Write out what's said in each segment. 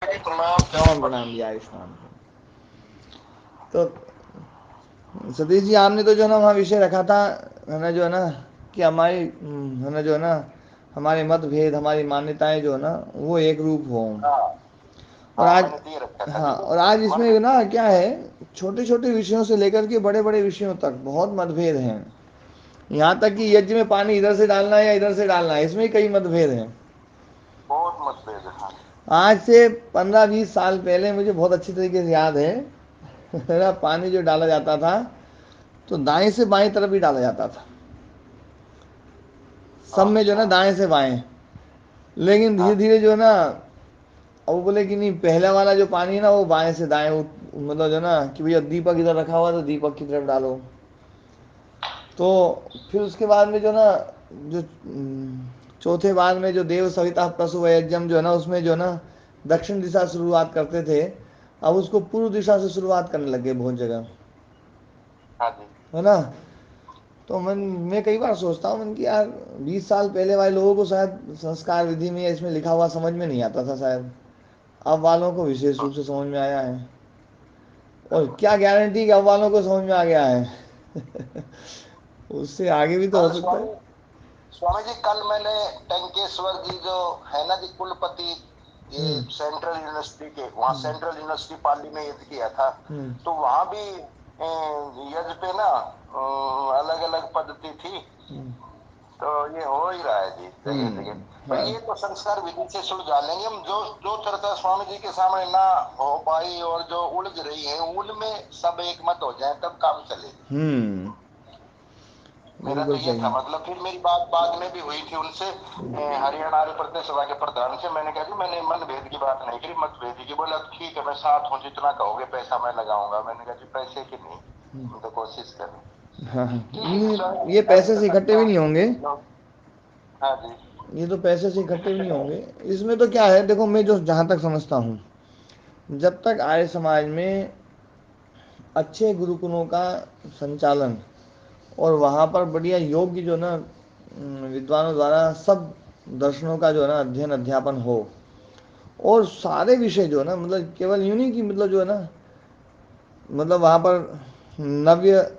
प्रणाम प्रणाम जी, आयुष्मान। तो सतीश जी, आपने तो जो है ना वहाँ विषय रखा था, है ना, जो है ना कि हमारी है ना जो है ना हमारे मतभेद, हमारी मान्यताएं जो है ना वो एक रूप हो। हाँ और हाँ, आज, मैंने दिए रखा था। हाँ, देखो और आज मन, इसमें ना क्या है, छोटे छोटे विषयों से लेकर के बड़े बड़े विषयों तक बहुत मतभेद हैं। यहाँ तक कि यज्ञ में पानी इधर से डालना है या इधर से डालना है, इसमें कई मतभेद हैं। बहुत मतभेद है। हाँ आज से 15-20 साल पहले मुझे बहुत अच्छी तरीके से याद है, है ना, पानी जो डाला जाता था तो दाएं से बाएं तरफ ही डाला जाता था, सब में जो है अच्छा। ना दाएं से बाएं। लेकिन धीरे हाँ धीरे जो है ना, अब वो बोले कि नहीं, पहला वाला जो पानी है ना वो बाएं से दाएं मतलब जो है ना कि भैया दीपक इधर रखा हुआ है तो दीपक की तरफ डालो। तो फिर उसके बाद में जो ना, जो चौथे बाद में जो देव सविता पशु वयज्ञम जो है ना, उसमें जो है ना दक्षिण दिशा से शुरुआत करते थे, अब उसको पूर्व दिशा से शुरुआत करने लगे बहुत जगह, हाँ जी। है ना। तो मैं कई बार सोचता हूँ मन कि यार 20 साल पहले वाले लोगों को शायद संस्कार विधि में या इसमें लिखा हुआ समझ में नहीं आता था शायद, अब वालों को विशेष रूप से समझ में आया है। और क्या गारंटी कि अब वालों को समझ में आ गया है। उससे आगे भी तो हो कल सकता है। स्वामी स्वामी जी, कल मैंने टंकेश्वर जी जो है ना जी कुलपति, ये हम्म। सेंट्रल यूनिवर्सिटी के, वहाँ हम्म। सेंट्रल यूनिवर्सिटी पाली में यज्ञ किया था। हम्म। तो वहां भी यज्ञ पे ना अलग अलग पद्धति थी। हम्म। तो ये हो ही रहा है जी जगह जगह। पर हाँ। ये तो संस्कार विधि से सुलझा लेंगे हम, जो जो चर्चा स्वामी जी के सामने ना हो पाई और जो उलझ रही है उनमें सब एक मत हो जाए तब काम चले। मेरा तो बिल्कुल ये सही। था, मतलब फिर मेरी बात बाद में भी हुई थी उनसे, हरियाणा आर्य प्रदेश सभा के प्रधान से। मैंने कहा जी मैंने मतभेद की बात नहीं करी, मतभेद की। बोला ठीक है मैं साथ हूँ, जितना कहोगे पैसा मैं लगाऊंगा। मैंने कहा जी पैसे की नहीं, हम तो कोशिश करें। हाँ हाँ, ठीक है जी, ये स्वामी पैसे अंत से तक इकट्ठे भी तो नहीं होंगे। लोग। हाँ जी। ये तो पैसे से इकट्ठे भी नहीं होंगे। इसमें तो क्या है, देखो मैं जो जहाँ तक समझता हूँ, जब तक आर्य समाज में अच्छे गुरुकुलों का संचालन और वहाँ पर बढ़िया योग्य जो ना विद्वानों द्वारा सब दर्शनों का जो है ना अध्ययन अध्यापन हो, और सारे विषय जो है ना, मतलब केवल यूं नहीं कि मतलब जो है ना, मतलब वहाँ पर नव्य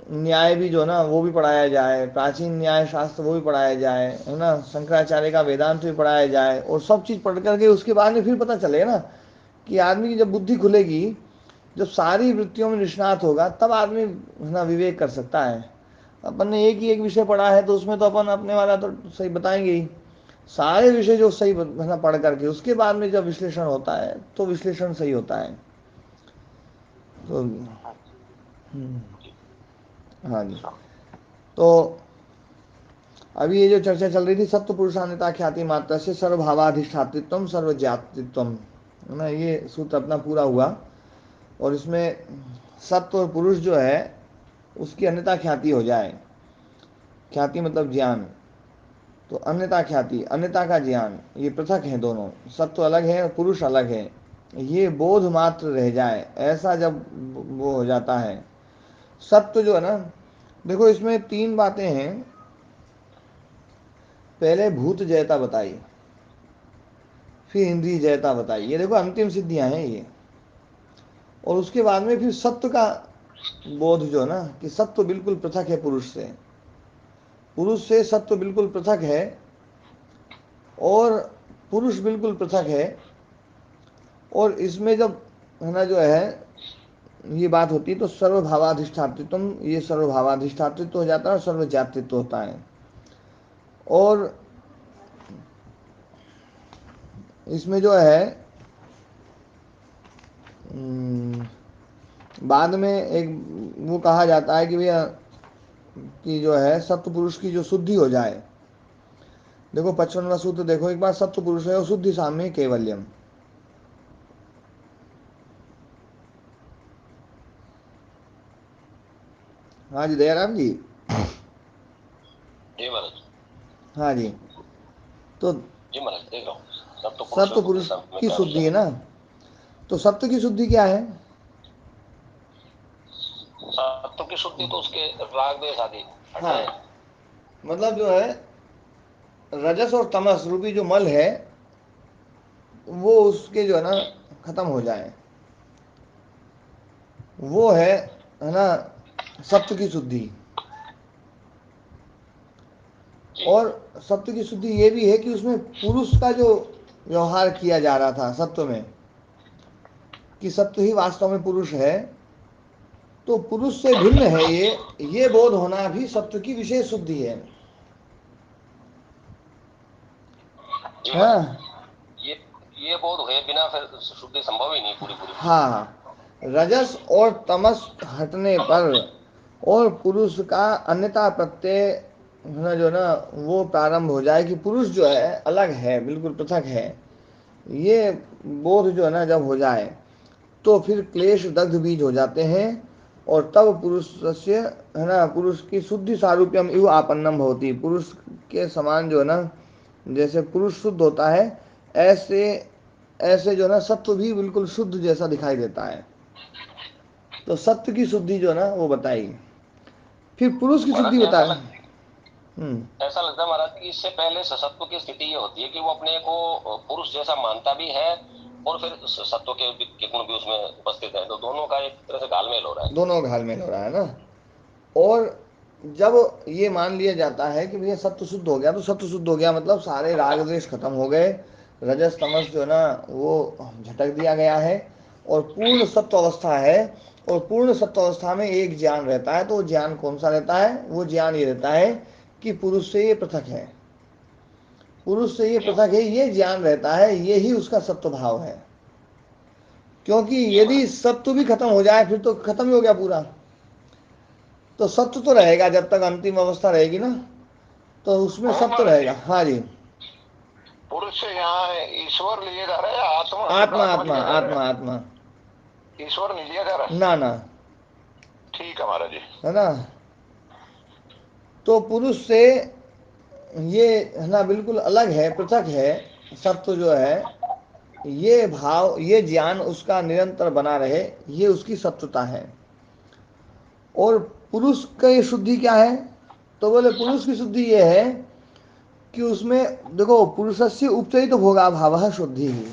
न्याय भी जो है ना वो भी पढ़ाया जाए, प्राचीन न्याय शास्त्र वो भी पढ़ाया जाए, है ना, शंकराचार्य का वेदांत भी पढ़ाया जाए, और सब चीज़ पढ़ करके उसके बाद में फिर पता चले ना कि आदमी की जब बुद्धि खुलेगी, जब सारी वृत्तियों में निष्णात होगा, तब आदमी है ना विवेक कर सकता है। अपन ने एक ही एक विषय पढ़ा है तो उसमें तो अपन अपने वाला तो सही बताएंगे ही, सारे विषय जो सही है ना पढ़ करके उसके बाद में जब विश्लेषण होता है तो विश्लेषण सही होता है। तो हाँ जी। जी हाँ जी। स्वामी। तो अभी ये जो चर्चा चल रही थी, सत्व पुरुषान्यता ख्याति मात्र से सर्वभावाधिष्ठातृत्व सर्वज्ञातृत्व, है ना, ये सूत्र अपना पूरा हुआ। और इसमें सत्व और पुरुष जो है उसकी अन्यता ख्याति हो जाए, ख्याति मतलब ज्ञान, तो अन्यता ख्याति, अन्यता का ज्ञान, ये पृथक है दोनों, सत्व अलग है और पुरुष अलग है, ये बोध मात्र रह जाए, ऐसा जब वो हो जाता है। सत्व जो है ना, देखो इसमें तीन बातें हैं। पहले भूत जयता बताई, फिर इंद्रिय जयता बताई, ये देखो अंतिम सिद्धियां हैं ये। और उसके बाद में फिर सत्व का बोध जो है ना कि सत्व बिल्कुल पृथक है पुरुष से, पुरुष से सत्व बिल्कुल पृथक है, और पुरुष बिल्कुल पृथक है। और इसमें जब है ना जो है ये बात होती है तो सर्वभावाधिष्ठातृत्व, ये सर्वभावाधिष्ठातृत्व हो जाता है और सर्वजातृत्व होता है। और इसमें जो है बाद में एक वो कहा जाता है कि भैया कि जो है सत्व पुरुष की जो शुद्धि हो जाए, देखो 55वां सूत्र देखो एक बार, सत्व पुरुष है और शुद्धि साम्य कैवल्यम। हाँ जी दयाराम जी। जी महाराज। हाँ जी। तो जी महाराज देख रहा हूँ, सब तो पुरुष सत्व और बुद्धि पुरुष सब में की क्या शुद्धि बोले। है ना, तो सत्व की शुद्धि क्या है? सत्व की शुद्धि तो उसके राग द्वेष आदि हट हाँ, जाए। मतलब जो है रजस और तमस रूपी जो मल है वो उसके जो है ना खत्म हो जाए, वो है ना सत्व की शुद्धि। जी और सत्व की शुद्धि ये भी है कि उसमें पुरुष का जो व्यवहार किया जा रहा था सत्व में, कि सत्व ही वास्तव में पुरुष है, तो पुरुष से भिन्न है ये बोध होना भी सत्व की विशेष शुद्धि है। जी महाराज, हाँ ये ये बोध हुए बिना फिर शुद्धि संभव ही नहीं पूरी पूरी। हाँ, रजस और तमस हटने पर और पुरुष का अन्यता प्रत्यय होना जो ना वो प्रारंभ हो जाए कि पुरुष जो है अलग है, बिल्कुल पृथक है, ये बोध जो है ना जब हो जाए, तो फिर क्लेश दग्ध बीज हो जाते हैं। और तब पुरुष से है ना पुरुष की शुद्धि सारूप्यम इव आपन्नम होती, पुरुष के समान जो है ना जैसे पुरुष शुद्ध होता है, ऐसे ऐसे जो है ना सत्व भी बिल्कुल शुद्ध जैसा दिखाई देता है। तो सत्व की शुद्धि जो है ना वो बताई, फिर पुरुष की शुद्धि महाराज बता। हम्म। ऐसा लगता है महाराज कि इससे पहले सत्व की स्थिति ये होती है कि वो अपने को पुरुष जैसा मानता भी है, और फिर सत्व के गुण भी उसमें उपस्थित है, तो दोनों का एक तरह से घालमेल हो रहा है। दोनों घालमेल हो रहा है ना। और जब ये मान लिया जाता है कि भैया सत्व शुद्ध हो गया, तो सत्व शुद्ध हो गया मतलब सारे राग द्वेष खत्म हो गए, रजस तमस जो है ना वो झटक दिया गया है, और पूर्ण सत्व अवस्था है। और पूर्ण सत्व अवस्था में एक ज्ञान रहता है, तो वो ज्ञान कौन सा रहता है? वो ज्ञान ये रहता है कि पुरुष से ये पृथक है, पुरुष से ये जी पृथक है, ये ज्ञान रहता है, ये ही उसका सत्व भाव है। क्योंकि जी यदि महाराज। सत्व भी खत्म हो जाए फिर तो खत्म ही हो गया पूरा। तो सत्व तो रहेगा जब तक अंतिम अवस्था रहेगी ना, तो उसमें ओ सत्य महाराज जी, रहेगा। हाँ जी। पुरुष से यहाँ ईश्वर लिया जा रहा है या आत्मा? आत्मा आत्मा आत्मा लिया जा रहा आत्मा आत्मा। है, ईश्वर नहीं लिया जा रहा है। ना ना। ठीक है महाराज जी। है ना। तो पुरुष से ये है ना बिल्कुल अलग है, पृथक है। सत्व जो है, ये भाव ये ज्ञान उसका निरंतर बना रहे, ये उसकी सत्वता है। और पुरुष का ये शुद्धि क्या है? तो बोले पुरुष की शुद्धि ये है कि उसमें देखो पुरुषस्य उपचरित भोगाभाव शुद्धि ही,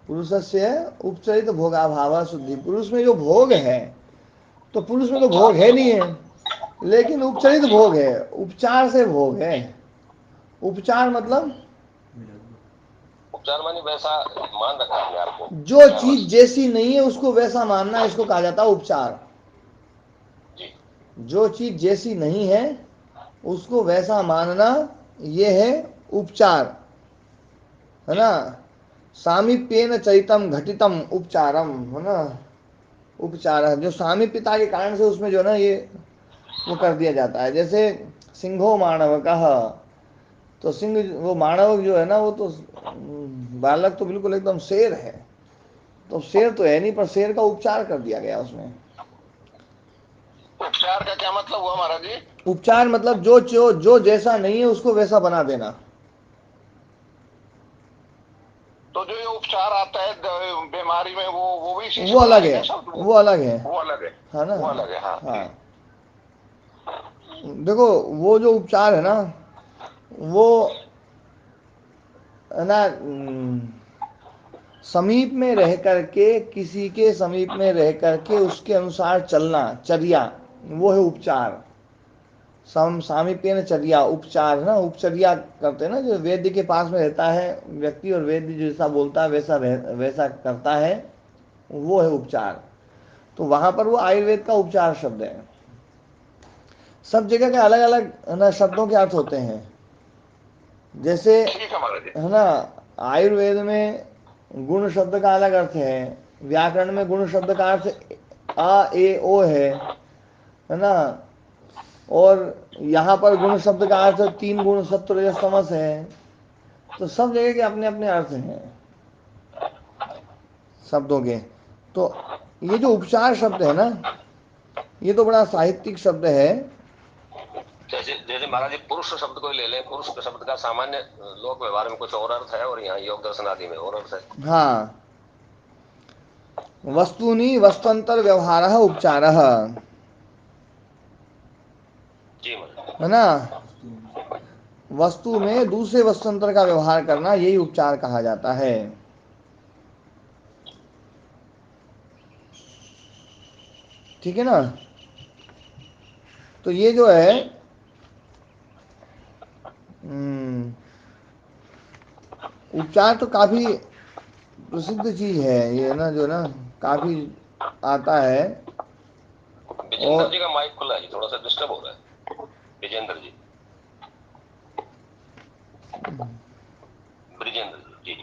पुरुषस्य उपचरित भोगाभाव शुद्धि, पुरुष में जो भोग है, तो पुरुष में तो उपचार भोग में है तो नहीं है, लेकिन उपचरित जी भोग है, उपचार से भोग है। उपचार मतलब उपचार मानी वैसा मान रखा है आपको जो चीज ज्ञानवश। जैसी नहीं है उसको वैसा मानना, इसको कहा जाता है उपचार। जी जो चीज जैसी नहीं है उसको वैसा मानना, ये है उपचार। है ना। सामीप्येन चरितम घटितम उपचारम, है ना। उपचार जो सामीप्यता के कारण से उसमें जो है ना ये वो कर दिया जाता है। जैसे सिंहो मानव कह, तो सिंह वो मानव जो है ना वो तो बालक तो बिल्कुल एकदम शेर है, तो शेर तो है नहीं, पर शेर का उपचार कर दिया गया उसमें। उपचार का क्या मतलब हुआ महाराज जी? उपचार मतलब जो जैसा नहीं है उसको वैसा बना देना। तो जो ये उपचार आता है बीमारी में, वो भी इसी से वो बना अलग है है, क्या शब्द? वो अलग है। वो अलग है। है ना। वो अलग है, हाँ हाँ। ठीक। देखो वो जो उपचार है ना वो है ना समीप में रह करके, किसी के समीप में रह करके उसके अनुसार चलना, चर्या, वो है उपचार। सामीप्य न चर्या, उपचार ना, उपचर्या करते हैं ना, जो वैद्य के पास में रहता है व्यक्ति और वैद्य जैसा बोलता है वैसा करता है, वो है उपचार। तो वहां पर वो आयुर्वेद का उपचार शब्द है। सब जगह के अलग अलग है ना शब्दों के अर्थ होते हैं। जैसे ठीक है महाराज जी। है ना आयुर्वेद में गुण शब्द का अलग अर्थ है, व्याकरण में गुण शब्द का अर्थ आ ए ओ है ना। और यहाँ पर गुण शब्द का अर्थ तीन गुण सत्व रजस तमस है। तो सब जगह के अपने अपने अर्थ हैं शब्दों के। तो ये जो उपचार शब्द है ना, ये तो बड़ा साहित्यिक शब्द है। जैसे जैसे महाराज जी पुरुष शब्द को ही ले लें, पुरुष शब्द का सामान्य लोक व्यवहार में कुछ और अर्थ है, और यहाँ योग दर्शन आदि में और अर्थ है। हाँ, वस्तुनि वस्तुअंतर व्यवहार उपचार, जी महाराज। है ना। वस्तु में दूसरे वस्तुअंतर का व्यवहार करना, यही उपचार कहा जाता है। ठीक है ना। तो ये जो है उपचार तो काफी प्रसिद्ध चीज है ये ना, जो ना काफी आता है। विजेंद्र जी का माइक खुला है, थोड़ा सा डिस्टर्ब हो रहा है। विजेंद्र जी, ब्रिजेंद्र जी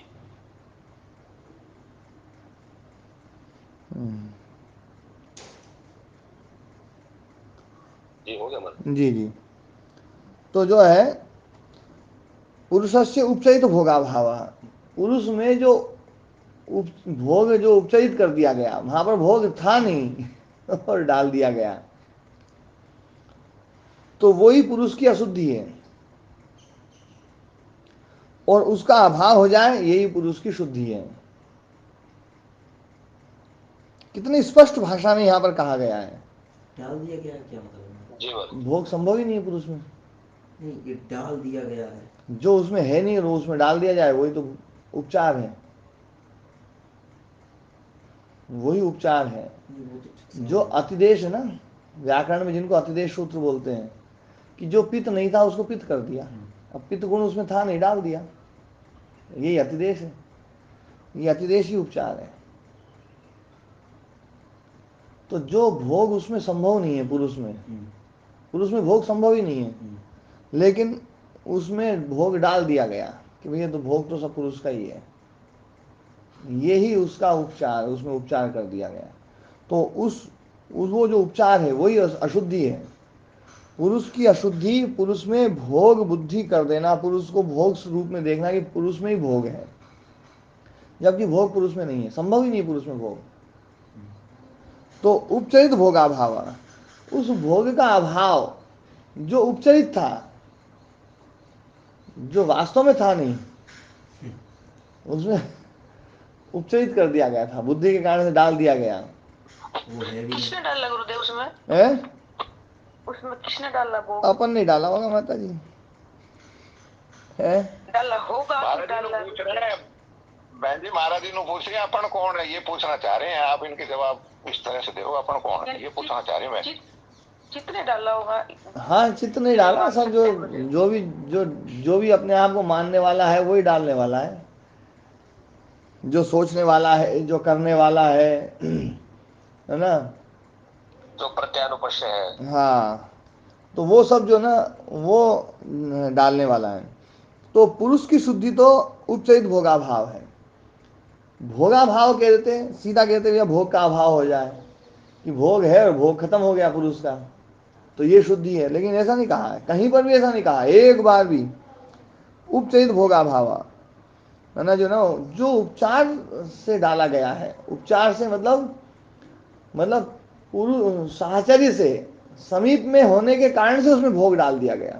जी हो गया हमारा। जी जी। तो जो है पुरुषस्य उपचरित भोगाभाव, पुरुष में जो भोग जो उपचरित कर दिया गया, वहां पर भोग था नहीं और डाल दिया गया, तो वही पुरुष की अशुद्धि है। और उसका अभाव हो जाए, यही पुरुष की शुद्धि है। कितनी स्पष्ट भाषा में यहां पर कहा गया है। डाल दिया गया है, क्या मतलब जी बोल। भोग संभव ही नहीं है पुरुष में। नहीं, ये डाल दिया गया है। जो उसमें है नहीं वो उसमें डाल दिया जाए, वही तो उपचार है, वही उपचार है। नहीं, वो तो ठीक समझ जो गया। अतिदेश है ना, व्याकरण में जिनको अतिदेश सूत्र बोलते हैं, कि जो पित्त नहीं था उसको पित्त कर दिया, अब पित्त गुण उसमें था नहीं, डाल दिया, यही अतिदेश है। ये अतिदेश ही उपचार है। तो जो भोग उसमें संभव नहीं है पुरुष में, पुरुष में भोग संभव ही नहीं है, लेकिन उसमें भोग डाल दिया गया कि भैया तो भोग तो सब पुरुष का ही है, यही उसका उपचार, उसमें उपचार कर दिया गया। तो उस वो जो उपचार है वही अशुद्धि है। पुरुष की अशुद्धि, पुरुष में भोग बुद्धि कर देना, पुरुष को भोग रूप में देखना कि पुरुष में ही भोग है, जबकि भोग पुरुष में नहीं है, संभव ही नहीं पुरुष में भोग। तो उपचरित भोगाभाव, उस भोग का अभाव जो उपचरित था, जो वास्तव में था नहीं, उसमें उपचरित कर दिया गया था, बुद्धि के कारण से डाल दिया गया। वो है भी किसने डाला गुरुदेव उसमें? है उसमें किसने डाला वो? अपन नहीं डाला होगा माता जी, है डाला होगा, डाला पूछ रहे हैं बहन जी, महाराज जी ने पूछ रहे हैं अपन कौन है, ये पूछना चाह रहे हैं आप, इनके जवाब इस तरह से दो, अपन कौन है ये पूछना चाह रहे हैं। मैं चित्त डाला होगा। हाँ, चित्त नहीं डाला, सब जो भी अपने आप को मानने वाला है वही डालने वाला है, जो सोचने वाला है, जो करने वाला है ना, जो प्रत्यानुपश्य है। हाँ, तो वो सब जो ना वो डालने वाला है। तो पुरुष की शुद्धि तो उपचरित भोगाभाव है। भोगाभाव कह देते हैं, सीधा कहते हैं भोग का अभाव हो जाए, कि भोग है और भोग खत्म हो गया पुरुष का, तो ये शुद्धि है। लेकिन ऐसा नहीं कहा है, कहीं पर भी ऐसा नहीं कहा, एक बार भी। उपचरित भोगाभाव है ना, जो ना जो उपचार से डाला गया है, उपचार से मतलब पुरुष साहचर्य से समीप में होने के कारण से उसमें भोग डाल दिया गया,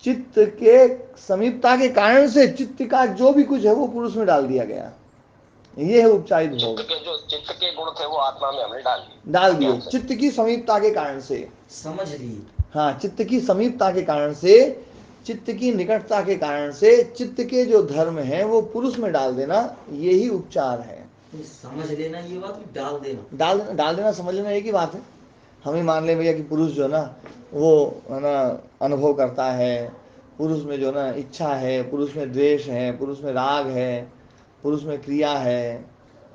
चित्त के समीपता के कारण से चित्त का जो भी कुछ है वो पुरुष में डाल दिया गया, ये है उपचारित भोग। चित्त के गुण थे वो आत्मा में हमने डाल दिए चित्त की समीपता के कारण से, समझ ली। हाँ, चित्त की समीपता के कारण से, चित्त की निकटता के कारण से, चित्त के जो धर्म है वो पुरुष में डाल देना, यही उपचार है। समझ लेना ये बात, डाल देना, डाल देना समझ लेना एक ही बात है। हम ही मान ले भैया कि पुरुष जो ना वो है ना अनुभव करता है, पुरुष में जो ना इच्छा है, पुरुष में द्वेष है, पुरुष में राग है, पुरुष में क्रिया है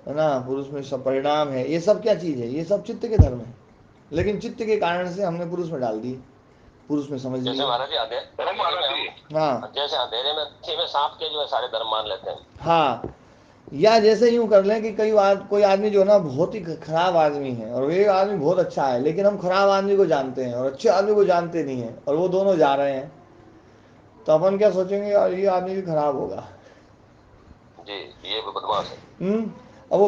ना, पुरुष में सब परिणाम है, ये सब क्या चीज है, ये सब चित्त के धर्म है। लेकिन चित्त के कारण से हमने पुरुष में डाल दी, पुरुष में समझ लिया। हाँ, जैसे अंधेरे में सांप के जो है सारे धर्म मान लेते हैं। हाँ, या जैसे यूं कर लें कि कोई आदमी जो ना बहुत ही खराब आदमी है और एक आदमी बहुत अच्छा है, लेकिन हम खराब आदमी को जानते हैं और अच्छे आदमी को जानते नहीं हैं, और वो दोनों जा रहे हैं, तो अपन क्या सोचेंगे, यार ये आदमी भी खराब होगा जी, ये बदमाश है। अब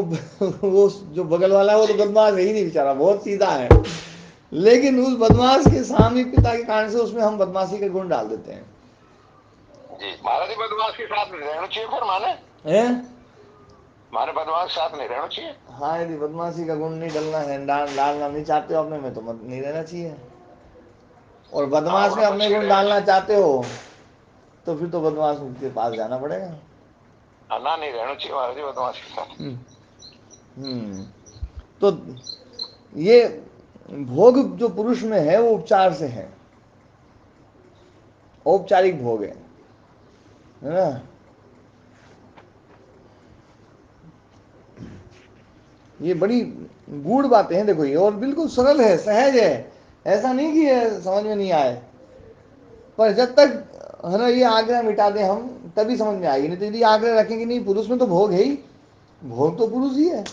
वो जो बगल वाला है वो तो बदमाश है ही नहीं बेचारा, बहुत सीधा है, लेकिन उस बदमाश के सामीप्यता के कारण से उसमें हम बदमाशी के गुण डाल देते हैं। जी, महाराज जी बदमाश के साथ नहीं रहना चाहिए, फिर माने हैं माने बदमाश के साथ नहीं रहना चाहिए। हाँ, यदि बदमाशी का गुण नहीं डलना है, डालना नहीं चाहते हो अपने में, तो मत नहीं रहना चाहिए। और बदमाश में अपने गुण डालना चाहते हो तो फिर तो बदमाश के पास जाना पड़ेगा। ना नहीं रहना चाहिए महाराज जी बदमाश के साथ। तो ये भोग जो पुरुष में है वो उपचार से है, औपचारिक भोग है ना। ये बड़ी गूढ़ बातें हैं देखो ये, और बिल्कुल सरल है, सहज है, ऐसा नहीं कि ये समझ में नहीं आए। पर जब तक है ना ये आग्रह मिटा दें हम तभी समझ में आएगी, नहीं तो यदि आग्रह रखेंगे नहीं, पुरुष में तो भोग है ही, भोग तो पुरुष ही है,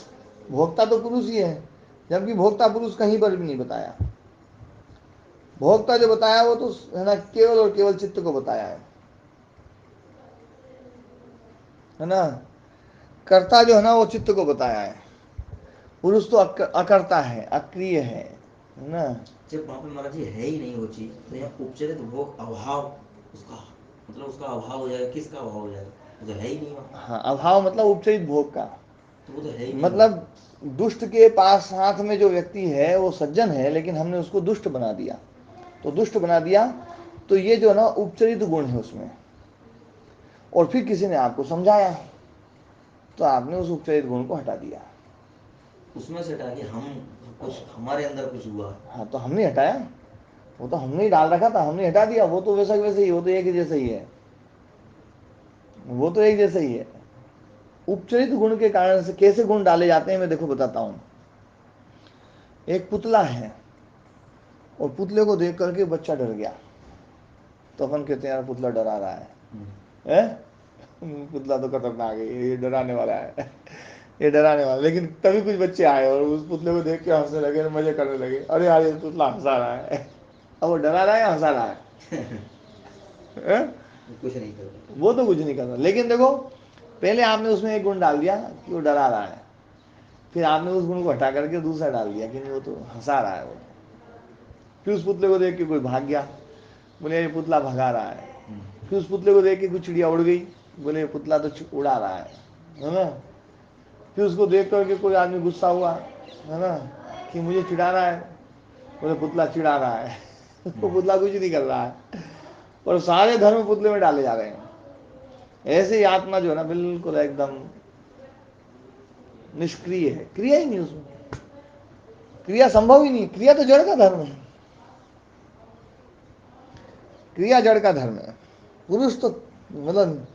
भोक्ता तो पुरुष ही है, जबकि भोक्ता पुरुष कहीं पर भी नहीं बताया। भोक्ता जो बताया वो तो है ना केवल और केवल चित्त को बताया है ना। कर्ता जो है ना वो चित्त को बताया है, पुरुष तो अकर्ता है, अक्रिय है ना। जब वहाँ पे महाराज जी है ही नहीं वो चीज, तो यहाँ उपचरित भोग अभाव, उसका मतलब उसका अभाव हो जाएगा, किसका अभाव हो जाएगा, वो तो है ही नहीं वहाँ। हाँ, अभाव मतलब उपचरित भोग का, तो वो तो है ही नहीं वहाँ। मतलब दुष्ट के पास साथ में जो व्यक्ति है वो सज्जन है, लेकिन हमने उसको दुष्ट बना दिया, तो दुष्ट बना दिया तो ये जो है ना उपचरित गुण है उसमें, और फिर किसी ने आपको समझाया तो आपने उस उपचरित गुण को हटा दिया। उसमें से हटा के हम कुछ हमारे अंदर कुछ हुआ। हाँ, तो हमने हटाया, वो तो हमने ही डाल रखा था, हमने हटा दिया, वो तो वैसा वैसे ही, वो तो एक जैसा ही है, वो तो एक जैसा ही है। उपचरित गुण के कारण से कैसे गुण डाले जाते हैं मैं देखो बताता हूं। एक पुतला है और पुतले को देख करके बच्चा डर गया, तो अपन कहते हैं यार पुतला डरा रहा है? पुतला तो खतरनाक है, ये डराने वाला है, ये डराने वाला। लेकिन तभी कुछ बच्चे आए और उस पुतले को देख के हंसने लगे, मजे करने लगे, अरे यार ये पुतला हंसा रहा है। अब वो डरा रहा है या हंसा रहा है? कुछ नहीं कर रहा। वो तो कुछ नहीं कर रहा, लेकिन देखो पहले आपने उसमें एक गुण डाल दिया कि वो डरा रहा है, फिर आपने उस गुण को हटा करके दूसरा डाल दिया कि वो तो हंसा रहा है। वो फिर उस पुतले को देख के कोई भाग गया, बोले ये पुतला भगा रहा है। फिर उस पुतले को देख के कुछ चिड़िया उड़ गई, बोले ये पुतला तो उड़ा रहा है ना। फिर उसको देख करके कोई आदमी गुस्सा हुआ है ना कि मुझे चिढ़ा रहा है, बोले पुतला चिढ़ा रहा है। वो पुतला कुछ नहीं कर रहा है, और सारे धर्म पुतले में डाले जा रहे हैं। ऐसे ही आत्मा जो है ना बिल्कुल एकदम निष्क्रिय है, क्रिया ही नहीं उसमें, क्रिया संभव ही नहीं, क्रिया तो जड़ का धर्म है, क्रिया जड़ का धर्म है, पुरुष तो मतलब।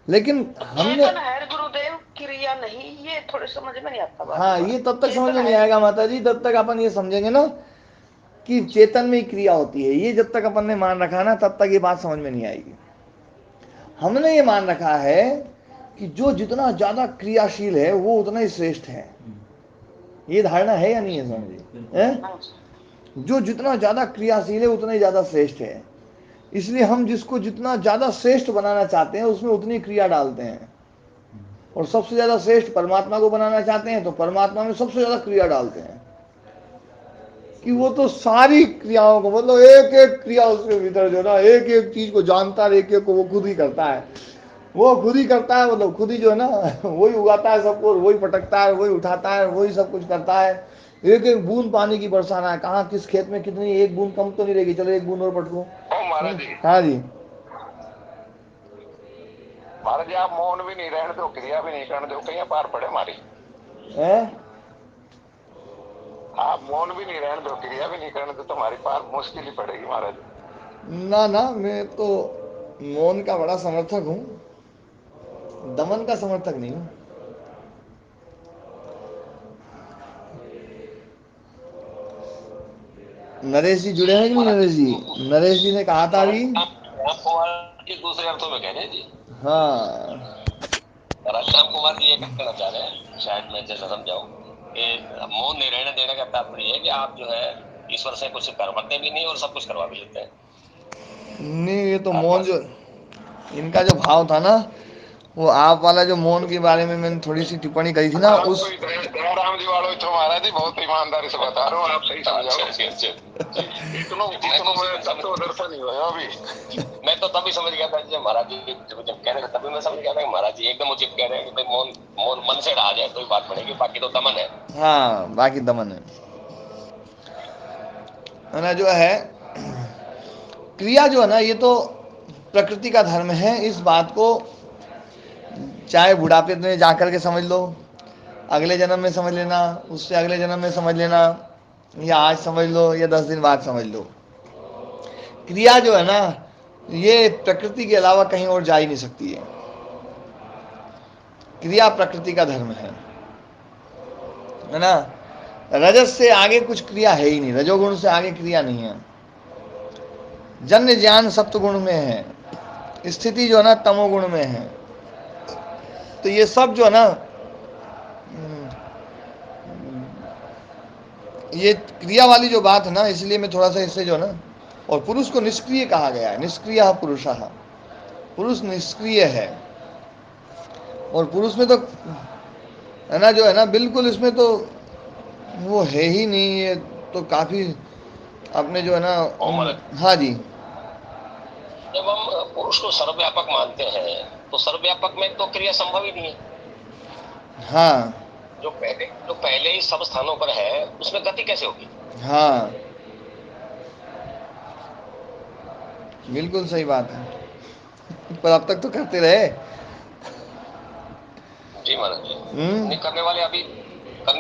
लेकिन हमने चेतन है गुरुदेव, क्रिया नहीं, ये थोड़े समझ में नहीं आता बात। हाँ, ये तब तक समझ में नहीं आएगा माता जी, तब तक अपन ये समझेंगे ना कि चेतन में ही क्रिया होती है। ये जब तक अपन ने मान रखा ना तब तक ये बात समझ में नहीं आएगी। हमने ये मान रखा है कि जो जितना ज्यादा क्रियाशील है वो उतना ही श्रेष्ठ है। ये धारणा है या नहीं है स्वामी जी? जो जितना ज्यादा क्रियाशील है उतना ही ज्यादा श्रेष्ठ है। इसलिए हम जिसको जितना ज्यादा श्रेष्ठ बनाना चाहते हैं उसमें उतनी क्रिया डालते हैं, और सबसे ज्यादा श्रेष्ठ परमात्मा को बनाना चाहते हैं तो परमात्मा में सबसे ज्यादा क्रिया डालते हैं कि वो तो सारी क्रियाओं को, मतलब एक एक क्रिया उसके भीतर जो ना एक एक चीज को जानता है, एक एक को वो खुद ही करता है, वो खुद ही करता है, मतलब खुद ही जो है ना वही उगाता है सबको, वही पटकता है, वही उठाता है, वही सब कुछ करता है। एक एक बूंद पानी की बरसाना है, कहाँ किस खेत में कितनी, एक बूंद कम तो नहीं रहेगी, चलो एक बूंद और पटको। महाराज जी, हाँ जी महाराज जी, आप मौन भी नहीं रहने दो, क्रिया भी नहीं करने दो, कहीं पार पड़े हमारी। है? आप मौन भी नहीं रहने दो, क्रिया भी नहीं करने दो, तुम्हारी पार मुश्किल ही पड़ेगी महाराज। ना ना, मैं तो मौन का बड़ा समर्थक हूँ, दमन का समर्थक नहीं हूँ। नरेश जी जुड़े हैं कि नहीं? नरेश जी, नरेश जी ने कहा था अभी। राम कुमार जी दूसरे अर्थों में कह रहे हैं जी। हाँ, राम कुमार जी ये कहना चाह रहे हैं, शायद मैं जैसा समझाऊं कि मौन नहीं रहने देने का तात्पर्य है कि आप जो है ईश्वर से कुछ करवाते भी नहीं और सब कुछ करवा भी लेते हैं। नहीं ये तो मौन जो इनका जो भाव था ना, वो आप वाला जो मौन के बारे में मैंने थोड़ी सी टिप्पणी करी थी ना उस दयाराम जी वालों तो महाराज जी बहुत ईमानदारी से बता रहा हूँ, आप सही समझाओ। इतनों में तब तो दर्शन नहीं हुआ अभी। मैं तो तभी समझ गया था जब महाराज जी जब कह रहे थे, तभी मैं समझ गया था कि महाराज जी एकदम उचित कह रहे हैं कि भाई मौन मौन मन से रहा जाए तो ही बात बनेगी, बाकी तो दमन है। हाँ, बाकी दमन है ना जो है। क्रिया जो है ना, ये तो प्रकृति का धर्म है। इस बात को चाहे बुढ़ापे में जाकर के समझ लो, अगले जन्म में समझ लेना, उससे अगले जन्म में समझ लेना, या आज समझ लो या 10 दिन बाद समझ लो। क्रिया जो है ना, ये प्रकृति के अलावा कहीं और जा ही नहीं सकती है। क्रिया प्रकृति का धर्म है ना। रजस से आगे कुछ क्रिया है ही नहीं, रजोगुण से आगे क्रिया नहीं है। जन्य ज्ञान सत्व गुण में है, स्थिति जो है ना तमोगुण में है। तो ये सब जो है ना, ये क्रिया वाली जो बात है ना, इसलिए मैं थोड़ा सा इससे जो है ना, और पुरुष को निष्क्रिय कहा गया है, निष्क्रिय पुरुष, पुरुष निष्क्रिय है। और पुरुष में तो है ना, जो है ना, बिल्कुल इसमें तो वो है ही नहीं। ये तो काफी अपने जो है ना, हाँ जी, जब हम पुरुष को सर्वव्यापक मानते हैं तो सर्वव्यापक में तो क्रिया संभव ही नहीं है। हाँ, जो पहले ही सब स्थानों पर है, उसमें गति कैसे होगी? हाँ, बिल्कुल सही बात है। पर अब तक तो करते रहे। जी महाराज जी, नहीं करने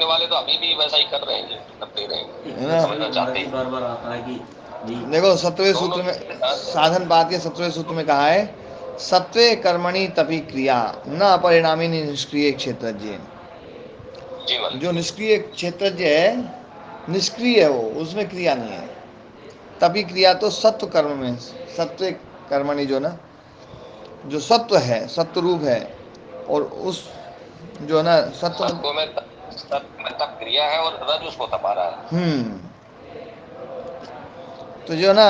वाले तो अभी भी वैसा ही कर रहे हैं जी, करते रहेंगे, समझना चाहते हैं। बार बार आता है कि देखो 7वें सूत्र में, साधन पाद के 7वें सूत्र में कहा है, सत्वे कर्मणि तपि क्रिया न अपरिणामी निष्क्रिय क्षेत्रज्ञ। जो निष्क्रिय क्षेत्रज्ञ है, निष्क्रिय है वो, उसमें क्रिया नहीं है। तभी क्रिया तो सत्व कर्म में, सत्व कर्मणि जो ना, जो सत्व है, सत्व रूप है, और उस जो है ना सत्व में तब क्रिया है और रज उसको तपा रहा है। तो जो है ना,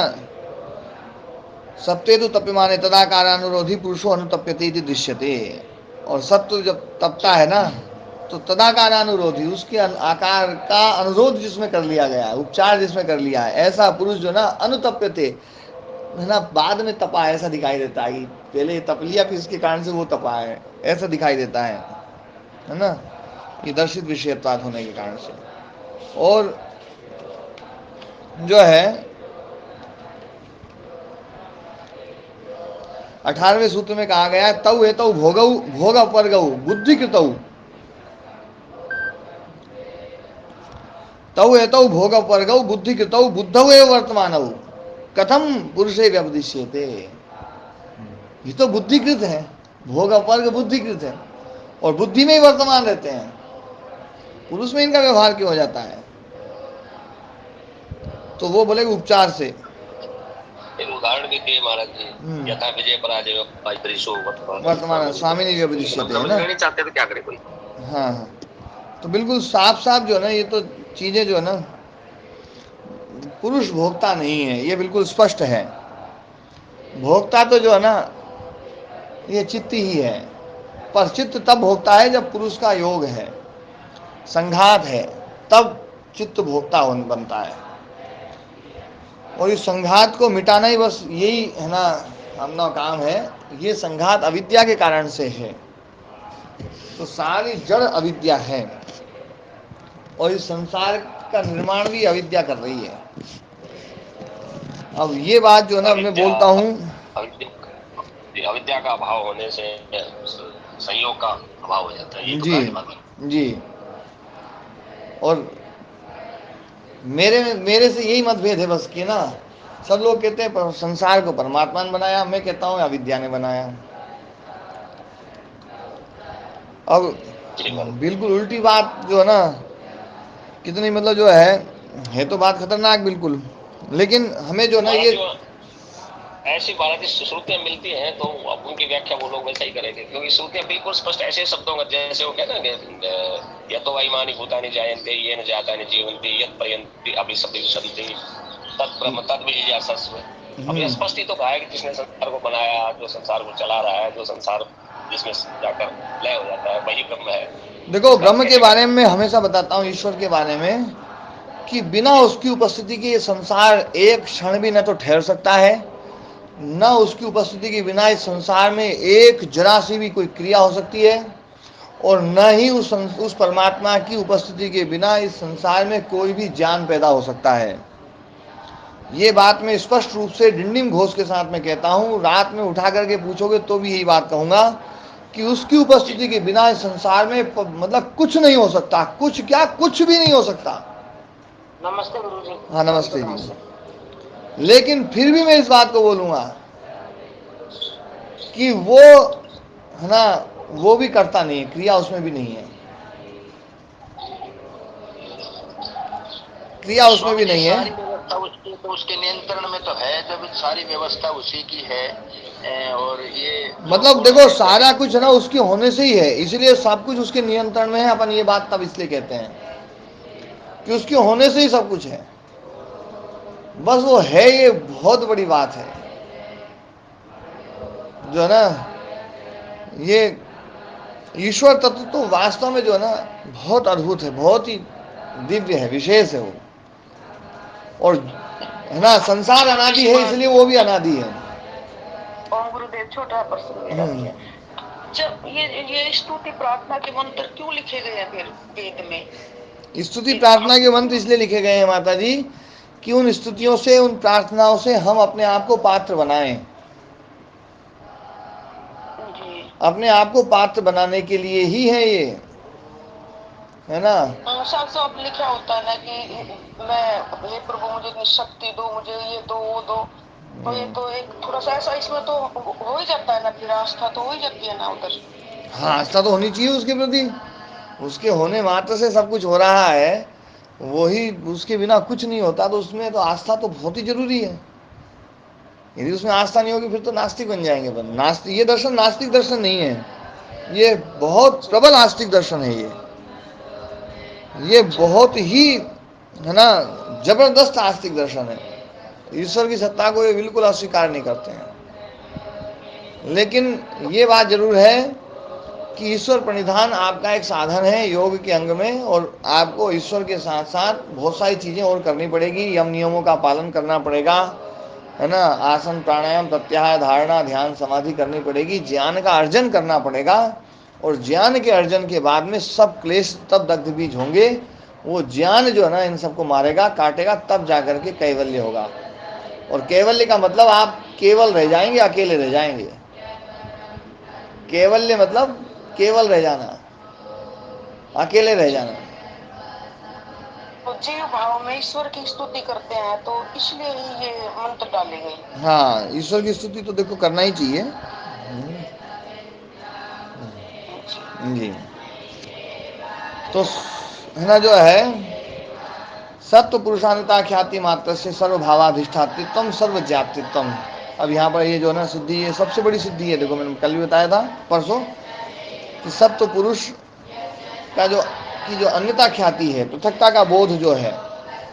सत्वे तो तप्यमाने तदा कारानुरोधी पुरुषो अनुतप्यते इति दृश्यते। और सत्व जब तपता है ना, तो तदाकारानुरोधी, उसके आकार का अनुरोध जिसमें कर लिया गया है, उपचार जिसमें कर लिया है, ऐसा पुरुष जो ना अनुतप्यते है ना, बाद में तपा ऐसा दिखाई देता है। पहले तप लिया, फिर इसके कारण से वो तपा है, ऐसा दिखाई देता है ना, ये दर्शित विषयत्वाद होने के कारण से। और जो है 18वें सूत्र में कहा गया है, तौ हेतौ भोगौ भोग अपवर्गौ बुद्धि कृतौ, तौ हेतौ भोग अपवर्गौ बुद्धि कृतौ बुद्धौ एव वर्तमानौ कथम पुरुषे व्यपदिश्यते। ये तो बुद्धिकृत है, भोग अपवर्ग बुद्धिकृत है, और बुद्धि में ही वर्तमान रहते हैं। पुरुष में इनका व्यवहार क्यों हो जाता है? तो वो बोले उपचार से। एक उदाहरण भी दिए महाराज जी, यथा विजय पराजय वर्तमान स्वामी ने व्यपदिश्यते है ना, नहीं चाहते तो क्या करे कोई। हाँ हाँ, तो बिल्कुल साफ साफ जो है ना, ये तो चीजें जो है ना, पुरुष भोक्ता नहीं है, ये बिल्कुल स्पष्ट है। भोक्ता तो जो है ना, ये चित्त ही है। पर चित्त तब भोक्ता है जब पुरुष का योग है, संघात है, तब चित्त भोक्ता बनता है। और इस संघात को मिटाना ही बस यही है ना अपना काम है। ये संघात अविद्या के कारण से है, तो सारी जड़ अविद्या है, और इस संसार का निर्माण भी अविद्या कर रही है। अब ये बात जो है ना मैं बोलता हूँ, अविद्या का अभाव होने से संयोग का अभाव हो जाता है। जी जी। और मेरे से यही मतभेद है बस कि ना, सब लोग कहते हैं संसार को परमात्मा ने बनाया, मैं कहता हूँ अविद्या ने बनाया। अब बिल्कुल उल्टी बात जो है ना, कितनी मतलब जो है तो बात खतरनाक बिल्कुल। लेकिन हमें जो ना ये ऐसी बात श्रुतियां मिलती हैं तो अब उनकी व्याख्या वो लोग वैसा ही करेंगे, क्योंकि श्रुतियां बिल्कुल स्पष्ट ऐसे शब्दों का, जैसे वो कहते हैं या तो वैमानिक भूतानि जायन्ते ये न जातानि जीवन्ति यत् पर्यन्ति अभिसंधिसन्ति तत्ब्रह्म तद्विजिज्ञासस्व। अब स्पष्ट ही तो कहा है कि जिसने संसार को बनाया, जो संसार को चला रहा है, जो संसार जिसमें जाकर लय हो जाता है, वही ब्रह्म है। देखो ब्रह्म के बारे में हमेशा बताता हूँ, ईश्वर के बारे में, कि बिना उसकी उपस्थिति के संसार एक क्षण भी न तो ठहर सकता है, न उसकी उपस्थिति के बिना इस संसार में एक जरा सी भी कोई क्रिया हो सकती है, और न ही उस परमात्मा की उपस्थिति के बिना इस संसार में कोई भी ज्ञान पैदा हो सकता है। ये बात मैं स्पष्ट रूप से डिंडिम घोष के साथ में कहता हूँ, रात में उठा करके पूछोगे तो भी यही बात कहूँगा कि उसकी उपस्थिति के बिना इस संसार में मतलब कुछ नहीं हो सकता, कुछ क्या, कुछ भी नहीं हो सकता। नमस्ते गुरुजी। हाँ नमस्ते जी। लेकिन फिर भी मैं इस बात को बोलूँगा कि वो है ना, वो भी करता नहीं है, क्रिया उसमें भी नहीं है, क्रिया उसमें भी नहीं है। सारी व्यवस्था उसकी तो उसके नियंत्रण में तो है, जब सारी व्यवस्था उसी की है। और ये मतलब देखो सारा कुछ है ना उसके होने से ही है, इसलिए सब कुछ उसके नियंत्रण में है। अपन ये बात तब इसलिए कहते हैं कि उसके होने से ही सब कुछ है, बस वो है, ये बहुत बड़ी बात है जो है ना। ये ईश्वर तत्व तो वास्तव में जो है ना बहुत अद्भुत है, बहुत ही दिव्य है, विशेष है वो। और है ना, संसार अनादि है इसलिए वो भी अनादि है। ओम गुरुदेव, छोटा प्रश्न मेरा भी है। जब ये स्तुति प्रार्थना के मंत्र क्यों लिखे गए हैं फिर वेद में? स्तुति प्रार्थना के मंत्र इसलिए लिखे गए हैं माता जी कि उन स्तुतियों से, उन प्रार्थनाओं से हम अपने आप को पात्र बनाएं। अपने आप को पात्र बनाने के लिए ही है ये, है ना। साफ साफ लिखा होता है ना कि मैं, हे प्रभु मुझे शक्ति दो, मुझे ये दो वो दो। तो ये तो एक थोड़ा सा ऐसा इसमें तो हो ही जाता है ना, फिर आस्था तो हो ही जाती है ना उधर। हाँ आस्था तो होनी चाहिए उसके प्रति, उसके होने मात्र से सब कुछ हो रहा है, वही उसके बिना कुछ नहीं होता। तो उसमें तो आस्था तो बहुत ही जरूरी है। यदि उसमें आस्था नहीं होगी फिर तो नास्तिक बन जाएंगे। पर नास्तिक, ये दर्शन नास्तिक दर्शन नहीं है, ये बहुत प्रबल आस्तिक दर्शन है। ये बहुत ही है ना जबरदस्त आस्तिक दर्शन है। ईश्वर की सत्ता को ये बिल्कुल अस्वीकार नहीं करते हैं। लेकिन ये बात जरूर है कि ईश्वर प्रणिधान आपका एक साधन है योग के अंग में, और आपको ईश्वर के साथ साथ बहुत सारी चीज़ें और करनी पड़ेगी। यम नियमों का पालन करना पड़ेगा, है ना। आसन प्राणायाम प्रत्याहार धारणा ध्यान समाधि करनी पड़ेगी, ज्ञान का अर्जन करना पड़ेगा। और ज्ञान के अर्जन के बाद में सब क्लेश तब दग्ध बीज होंगे। वो ज्ञान जो है ना इन सबको मारेगा काटेगा, तब जाकर के कैवल्य होगा। और कैवल्य का मतलब आप केवल रह जाएंगे, अकेले रह जाएंगे। कैवल्य मतलब केवल रह जाना, अकेले रह जाना। तो जीव भाव में ईश्वर की स्तुति करते हैं, तो इसलिए ही ये मंत्र डाले गए। हाँ ईश्वर की स्तुति तो देखो करना ही चाहिए जी। तो है ना जो है सत्व पुरुषान्ता ख्याति मात्र से सर्वभावाधिष्ठात्व सर्वज्ञातित्व। अब यहाँ पर ये जो है ना सिद्धि, ये सबसे बड़ी सिद्धि है। देखो मैंने कल भी बताया था परसों कि सत्व पुरुष का जो अन्यता ख्याति है, पृथकता का बोध जो है,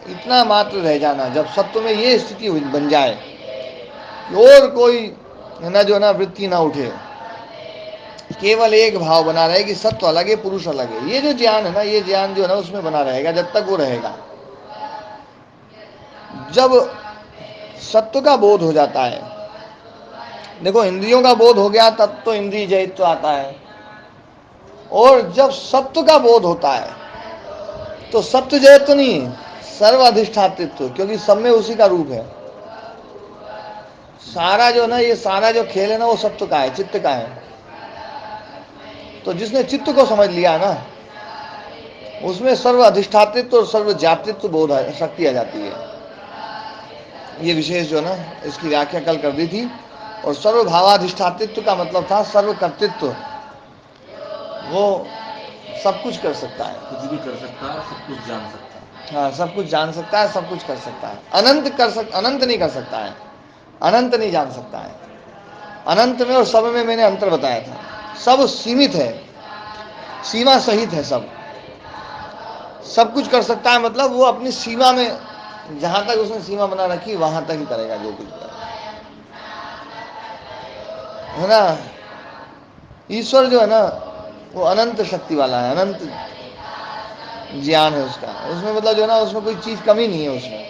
इतना मात्र रह जाना। जब सत्व में ये स्थिति बन जाए कि और कोई है ना जो है ना वृत्ति ना उठे, केवल एक भाव बना रहे कि सत्व अलग है पुरुष अलग है, ये जो ज्ञान है ना, ये ज्ञान जो है ना उसमें बना रहेगा जब तक वो रहेगा। जब सत्व का बोध हो जाता है, देखो इंद्रियों का बोध हो गया तब तो इंद्रिय जयित्व आता है। और जब सत्व का बोध होता है तो सत्व जयित्व नहीं, सर्वाधिष्ठातित्व, क्योंकि सब में उसी का रूप है। सारा जो ना, ये सारा जो खेल है ना वो सत्व का है, चित्त का है। तो जिसने चित्त को समझ लिया ना, उसमें सर्व अधिष्ठातित्व और सर्व जातित्व बोध शक्ति आ जाती है। ये विशेष जो ना इसकी व्याख्या कल कर दी थी। और सर्व भावाधिष्ठातित्व का मतलब था सर्व कर्तृत्व, वो सब कुछ कर सकता है, कुछ भी कर सकता है, सब कुछ जान सकता है। हाँ सब कुछ जान सकता है, सब कुछ कर सकता है। अनंत नहीं कर सकता है, अनंत नहीं जान सकता है। अनंत में और सब में मैंने अंतर बताया था। सब सीमित है, सीमा सहित है। सब कुछ कर सकता है मतलब वो अपनी सीमा में, जहां तक उसने सीमा बना रखी वहां तक ही करेगा जो कुछ करेगा, है ना। ईश्वर जो है ना वो अनंत शक्ति वाला है, अनंत ज्ञान है उसका। उसमें मतलब जो है ना उसमें कोई चीज कमी नहीं है उसमें।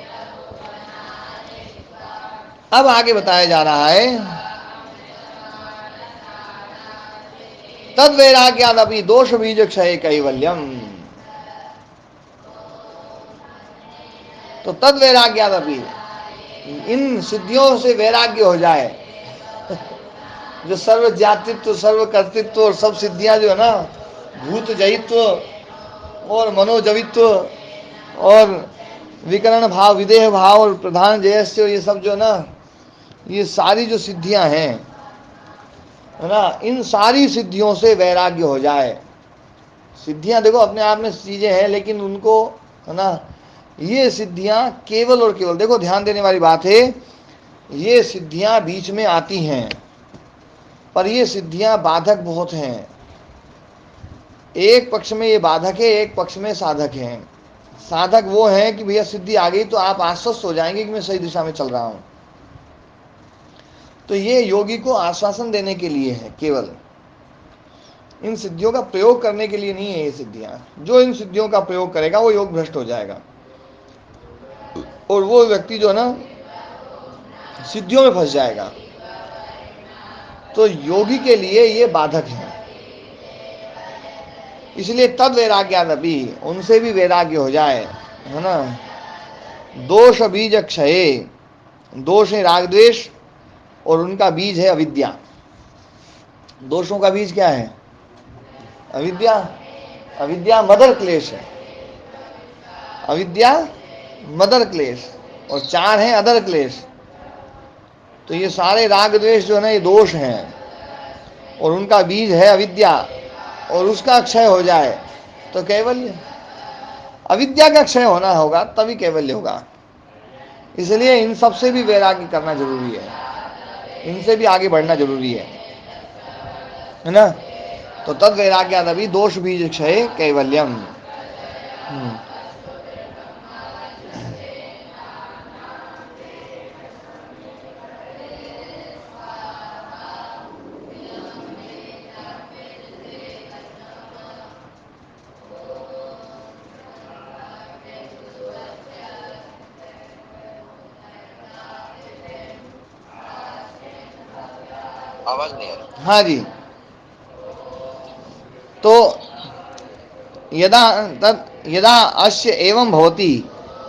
अब आगे बताया जा रहा है तद वैराग्यादपि दोष बीज क्षय कैवल्यम। तो तद वैराग्यादपि, इन सिद्धियों से वैराग्य हो जाए, जो सर्व ज्ञातित्व, सर्व कर्तृत्व और सब सिद्धियां जो है ना, भूत जयित्व और मनोजवित्व और विकरण भाव, विदेह भाव और प्रधान जयस्य, ये सब जो है ना, ये सारी जो सिद्धियां हैं है ना, इन सारी सिद्धियों से वैराग्य हो जाए। सिद्धियां देखो अपने आप में चीजें हैं, लेकिन उनको है ना, ये सिद्धियां केवल और केवल, देखो ध्यान देने वाली बात है, ये सिद्धियां बीच में आती हैं, पर ये सिद्धियां बाधक बहुत हैं। एक पक्ष में ये बाधक है, एक पक्ष में साधक है। साधक वो है कि भैया सिद्धि आ गई तो आप आश्वस्त हो जाएंगे कि मैं सही दिशा में चल रहा हूं। तो ये योगी को आश्वासन देने के लिए है, केवल इन सिद्धियों का प्रयोग करने के लिए नहीं है। ये सिद्धियां, जो इन सिद्धियों का प्रयोग करेगा वो योग भ्रष्ट हो जाएगा, और वो व्यक्ति जो है ना सिद्धियों में फंस जाएगा। तो योगी के लिए ये बाधक है, इसलिए तद वैराग्यादपि, उनसे भी वैराग्य हो जाए, है ना। दोष बीज क्षये, दोष है राग द्वेष और उनका बीज है अविद्या। दोषों का बीज क्या है? अविद्या। अविद्या मदर क्लेश है, अविद्या मदर क्लेश, और चार हैं अदर क्लेश। तो ये सारे राग द्वेष जो है ना, ये दोष हैं, और उनका बीज है अविद्या, और उसका क्षय हो जाए तो कैवल्य। अविद्या का क्षय होना होगा तभी कैवल्य होगा। इसलिए इन सब से भी वैराग्य करना जरूरी है, इनसे भी आगे बढ़ना जरूरी है ना। तो तद वैराग्यादपि दोष बीज क्षय कैवल्यम। आवाज नहीं आ रही। हाँ जी। तो यदा अस्य एवं भवति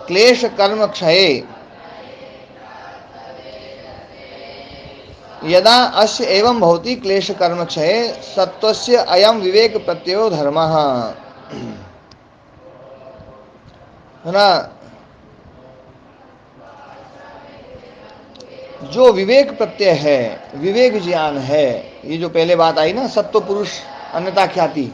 क्लेश कर्म क्षये, यदा अस्य एवं भवति क्लेश कर्म क्षये सत्वस्य अयम विवेक प्रत्ययो धर्मः, है ना। जो विवेक प्रत्यय है, विवेक ज्ञान है, ये जो पहले बात आई ना, सत्व पुरुष अन्यथा ख्याति,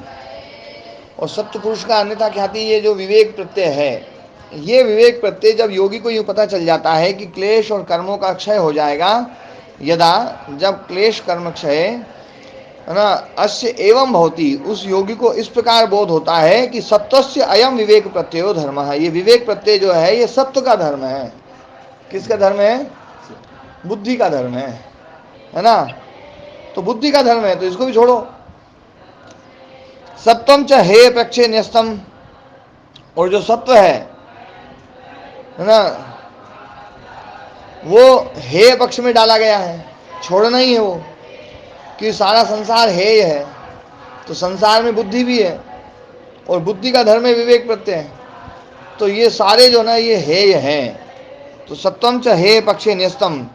और सत्व पुरुष का अन्यथा ख्याति, ये जो विवेक प्रत्यय है, ये विवेक प्रत्यय जब योगी को यूँ पता चल जाता है कि क्लेश और कर्मों का क्षय हो जाएगा, यदा, जब क्लेश कर्म क्षय, है ना, अस्य एवं भवति, उस योगी को इस प्रकार बोध होता है कि सत्वस्य अयम विवेक प्रत्ययो धर्म है। ये विवेक प्रत्यय जो है ये सत्व का धर्म है। किसका धर्म है? बुद्धि का धर्म है ना। तो बुद्धि का धर्म है तो इसको भी छोड़ो। सत्वम च हे प्रक्षे न्यस्तम, और जो सत्व है ना, वो हे पक्ष में डाला गया है, छोड़ना ही है वो, कि सारा संसार हे है, तो संसार में बुद्धि भी है, और बुद्धि का धर्म है विवेक प्रत्यय। तो ये सारे जो ना ये हेय हैं। तो सत्वम च हे पक्षे न्यस्तम,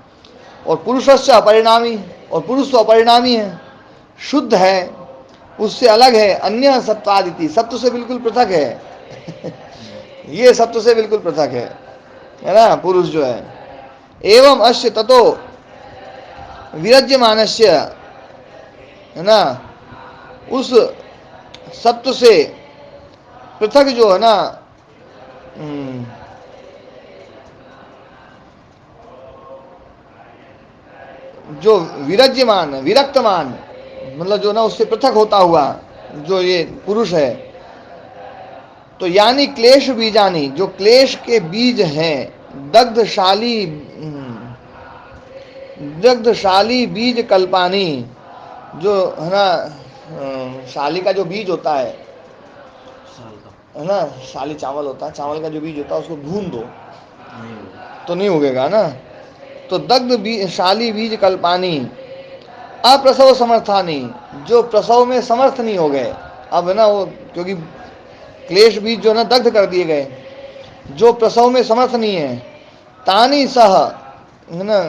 और पुरुषस्य अपरिणामी, और पुरुष तो अपरिणामी है, शुद्ध है, उससे अलग है। अन्य सत्वादिति, सत्व से बिल्कुल पृथक है ये सत्व से बिल्कुल पृथक है ना, पुरुष जो है। एवं अस्य ततो विरज्यमानस्य, है ना, उस सत्व से पृथक जो है ना, जो विरज्यमान, विरक्तमान, मतलब जो ना उससे पृथक होता हुआ जो ये पुरुष है, तो यानी क्लेश बीजानी, जो क्लेश के बीज हैं, दग्धशाली बीज कल्पानी, जो है ना, शाली का जो बीज होता है ना, शाली चावल होता है, चावल का जो बीज होता है उसको भून दो तो नहीं उगेगा ना। तो दग्ध शाली बीज कल्पानी अप्रसव समर्थानी, जो प्रसव में समर्थ नहीं हो गए अब, है ना, वो क्योंकि क्लेश बीज जो ना दग्ध कर दिए गए, जो प्रसव में समर्थ नहीं है। तानी सह है ना,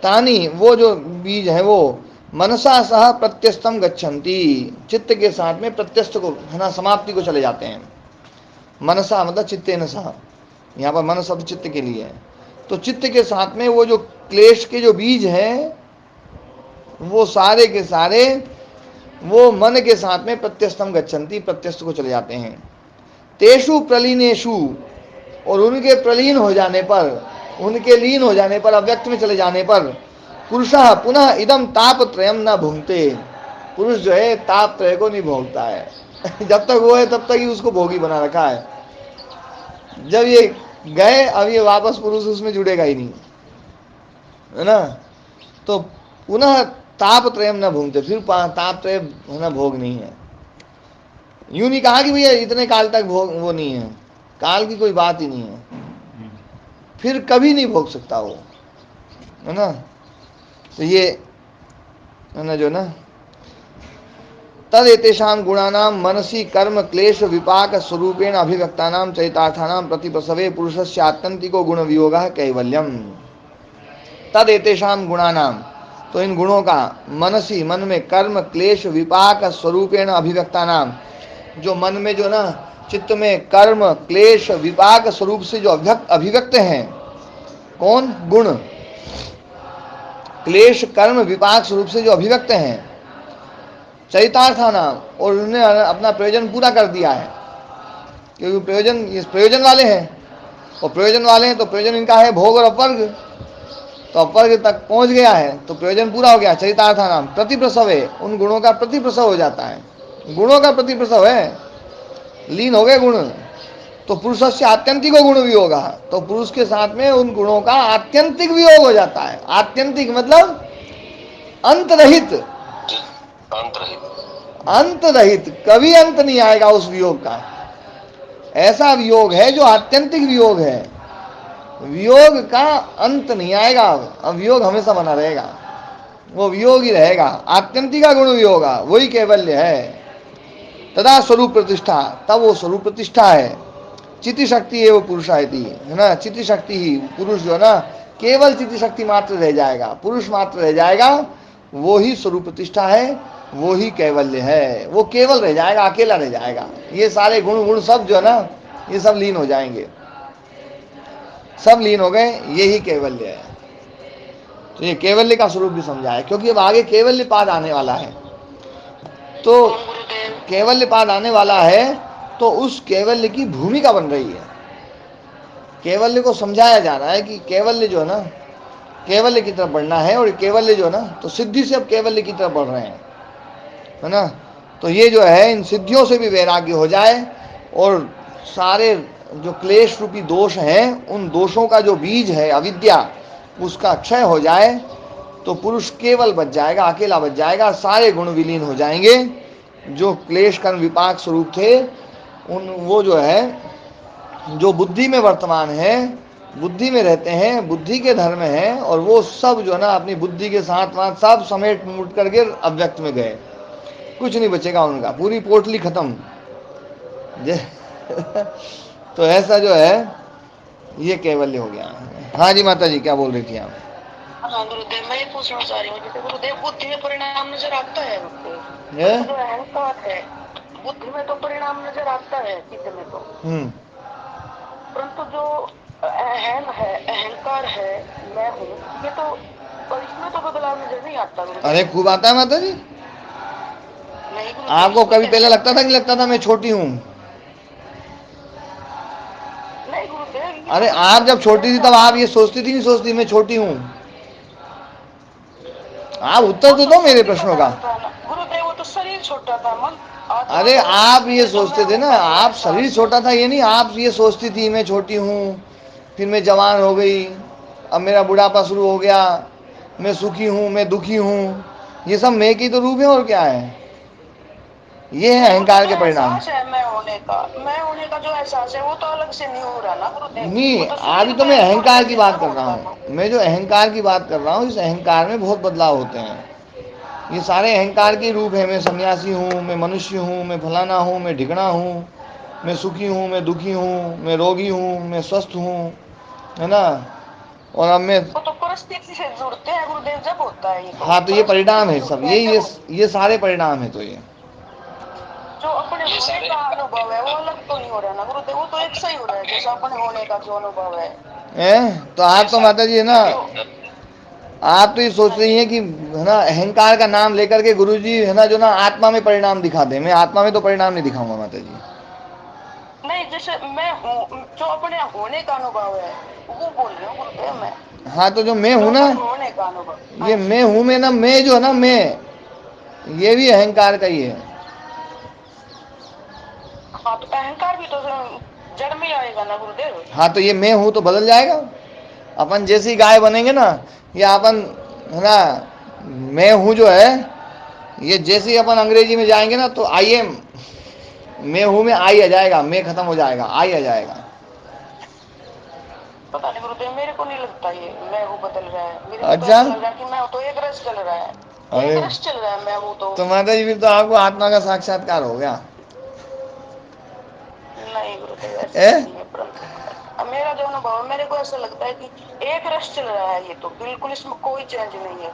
तानी वो जो बीज है वो मनसा सह प्रत्यस्तम गच्छन्ति, चित्त के साथ में प्रत्यस्त को, है ना, समाप्ति को चले जाते हैं। मनसा मतलब चित्तेन सह, यहाँ पर मन शब्द चित्त के लिए है। तो चित्त के साथ में वो जो क्लेश के जो बीज हैं वो सारे के सारे वो मन के साथ में प्रत्यस्तम गच्छन्ति, प्रत्यस्त को चले जाते हैं। तेषु प्रलीनेषु, और उनके प्रलीन हो जाने पर, उनके लीन हो जाने पर, अव्यक्त में चले जाने पर, पुरुषः पुनः इदम तापत्रयम न भुंगते, पुरुष जो है ताप त्रय को नहीं भोगता है। जब तक वो है तब तक ही उसको भोगी बना रखा है। जब ये गए, अब ये वापस पुरुष उसमें जुड़ेगा ही नहीं, है ना। तो पुनः ताप त्रयम न भूंगते, फिर ताप त्रय होना भोग नहीं है। यूं नहीं कहा कि भैया इतने काल तक भोग, वो नहीं है, काल की कोई बात ही नहीं है, फिर कभी नहीं भोग सकता वो, है ना। तो ये है ना जो ना, तद एतेषां गुणानां मनसि कर्म क्लेश विपाक स्वरूपेण अभिव्यक्तानां चरितार्थानां प्रतिप्रसवे पुरुषस्य आत्यंतिको गुण वियोगः कैवल्यम। तद एतेषां गुणानां, तो इन गुणों का, मनसी मन में, कर्म क्लेश विपाक स्वरूपेण अभिव्यक्तानां, जो मन में जो ना चित्त में कर्म क्लेश विपाक स्वरूप से जो अभिव्यक्त हैं, कौन? गुण। क्लेश कर्म विपाक स्वरूप से जो अभिव्यक्त हैं, चरितार्थानां, और उन्होंने अपना प्रयोजन पूरा कर दिया है, क्योंकि प्रयोजन, ये प्रयोजन वाले हैं, और प्रयोजन वाले हैं तो प्रयोजन इनका है भोग और अपवर्ग, तो अपवर्ग तक पहुंच गया है तो प्रयोजन पूरा हो गया। चरितार्थानां प्रतिप्रसव है, उन गुणों का प्रतिप्रसव हो जाता है, गुणों का प्रतिप्रसव है, लीन हो गए गुण। तो पुरुषस्य आत्यंतिको गुण वियोग, तो पुरुष के साथ में उन गुणों का आत्यंतिक वियोग हो जाता है। आत्यंतिक मतलब अंत रहित, अंत रहित, कभी अंत नहीं आएगा उस वियोग का। ऐसा वियोग है जो आत्यंतिक वियोग है, वियोग का अंत नहीं आएगा, अब वियोग हमेशा बना रहेगा, वो वियोग ही रहेगा। आत्यंतिका गुण वियोग वही कैवल्य है। तदा स्वरूप प्रतिष्ठा, तब वो स्वरूप प्रतिष्ठा है। चिति शक्ति है वो पुरुषायति, है ना, चिति शक्ति ही पुरुष जो है ना, केवल चिति शक्ति मात्र रह जाएगा, पुरुष मात्र रह जाएगा, वो ही स्वरूप प्रतिष्ठा है, वो ही कैवल्य है, वो केवल रह जाएगा, अकेला रह जाएगा। ये सारे गुण गुण सब जो है ना, ये सब लीन हो जाएंगे, सब लीन हो गए, यही कैवल्य है। तो ये कैवल्य का स्वरूप भी समझा है, क्योंकि अब आगे कैवल्य पाद आने वाला है। तो कैवल्य पाद आने वाला है, तो उस कैवल्य की भूमिका बन रही है। कैवल्य को समझाया जा रहा है कि कैवल्य जो है ना, कैवल्य की तरफ बढ़ना है, और कैवल्य जो है ना, तो सिद्धि से अब कैवल्य की तरफ बढ़ रहे हैं, है ना। तो ये जो है, इन सिद्धियों से भी वैराग्य हो जाए, और सारे जो क्लेश रूपी दोष हैं, उन दोषों का जो बीज है अविद्या, उसका क्षय हो जाए, तो पुरुष केवल बच जाएगा, अकेला बच जाएगा, सारे गुण विलीन हो जाएंगे। जो क्लेश कर्म विपाक स्वरूप थे, उन वो जो है, जो बुद्धि में वर्तमान है, बुद्धि में रहते हैं, बुद्धि के धर्म हैं, और वो सब जो है ना, अपनी बुद्धि के साथ वहाँ सब समेट मूट करके अव्यक्त में गए, कुछ नहीं बचेगा उनका, पूरी पोटली खत्म। तो ऐसा जो है, ये कैवल्य हो गया। हाँ जी माता जी, क्या बोल रही थी आप? हाँ गुरुदेव, मैं ये पूछना चाह रही हूँ, जैसे गुरुदेव बुद्धि में परिणाम नजर आता है हमको, जो अहंकार है बुद्धि में तो परिणाम नजर आता है, चित्त में तो, परंतु जो अहंकार है, मैं हूँ, ये तो, और इसमें तो बदलाव नजर नहीं आता गुरुदेव। अरे खूब आता है माता जी। नहीं गुरुदेव, आपको कभी पहले लगता था कि लगता था मैं छोटी हूँ? नहीं गुरुदेव। अरे आप जब छोटी थी तब आप ये सोचती थी, नहीं सोचती मैं छोटी हूँ? आप उत्तर तो दो मेरे प्रश्नों का। गुरुदेव वो तो शरीर छोटा था, मन। अरे आप ये सोचते थे ना, आप शरीर छोटा था ये नहीं, आप ये सोचती थी मैं छोटी हूँ, फिर मैं जवान हो गई, अब मेरा बुढ़ापा शुरू हो गया, मैं सुखी हूँ, मैं दुखी हूँ, ये सब मैं की तो रूप है, और क्या है? ये है अहंकार के परिणाम। मैं होने का जो एहसास है वो तो अलग से नहीं हो रहा ना गुरुदेव। नहीं, अभी तो मैं अहंकार की बात कर रहा हूँ, मैं जो अहंकार की बात कर रहा हूँ, इस अहंकार में बहुत बदलाव होते हैं। ये सारे अहंकार के रूप है, मैं सन्यासी हूँ, मैं मनुष्य हूँ, मैं फलाना हूँ, मैं ढिकना हूँ, मैं सुखी हूँ, मैं दुखी हूँ, मैं रोगी हूँ, मैं स्वस्थ हूँ, है ना, और अब मैं, वो तो परिस्थिति से जुड़ते हैं गुरुदेव, जब होता है ये हाँ तो ये परिस्थिति परिणाम से है सब, जुड़ते हैं जब। ये सारे परिणाम है। तो ये जो अपने ये होने सारे का अनुभव है वो अलग तो नहीं हो रहा ना गुरुदेव, वो तो एक सही हो रहा है जैसा अपने होने का जो अनुभव है। तो आप ये तो सारे माता जी है ना, जो आप तो ये सोच हाँ रही जी, हैं कि है ना अहंकार का नाम लेकर के गुरु जी है ना जो ना आत्मा में परिणाम दिखा दे। मैं आत्मा में तो परिणाम नहीं दिखाऊंगा माता जी। नहीं जैसे मैं हूँ, जो अपने होने का अनुभव है वो बोल रही हूँ गुरुदेव मैं। हाँ तो जो मैं जो हूं ना, अपन होने का अनुभव, हाँ ये जी। मैं हूं में ना, मैं जो है ना मैं, ये भी अहंकार का ही है। हाँ तो अहंकार भी तो जड़ में आएगा ना गुरुदेव। हाँ तो ये मैं हूं तो बदल जाएगा। अपन जैसी गाय बनेंगे ना, या अपन है ना, मैं हूं जो है, ये जैसे ही अपन अंग्रेजी में जाएंगे ना तो आई एम, मैं हूं में आई आ जाएगा, मैं खत्म हो जाएगा, आई आ जाएगा। पता नहीं गुरुदेव, मेरे को नहीं लगता ये मैं हूँ बदल रहा है। मेरे को तो अच्छा, ऐसा लग रहा है कि मैं हूँ तो एक रस चल रहा है, अरे एक रस चल रहा है मैं हूँ तो माता जी फिर तो आपको आत्मा का साक्षात्कार हो गया। नहीं गुरुदेव ऐसा ए? नहीं है, परंतु अब मेरा जो अनुभव है मेरे को ऐसा लगता है कि एक रस चल रहा है, ये तो बिल्कुल इसमें कोई चेंज नहीं है।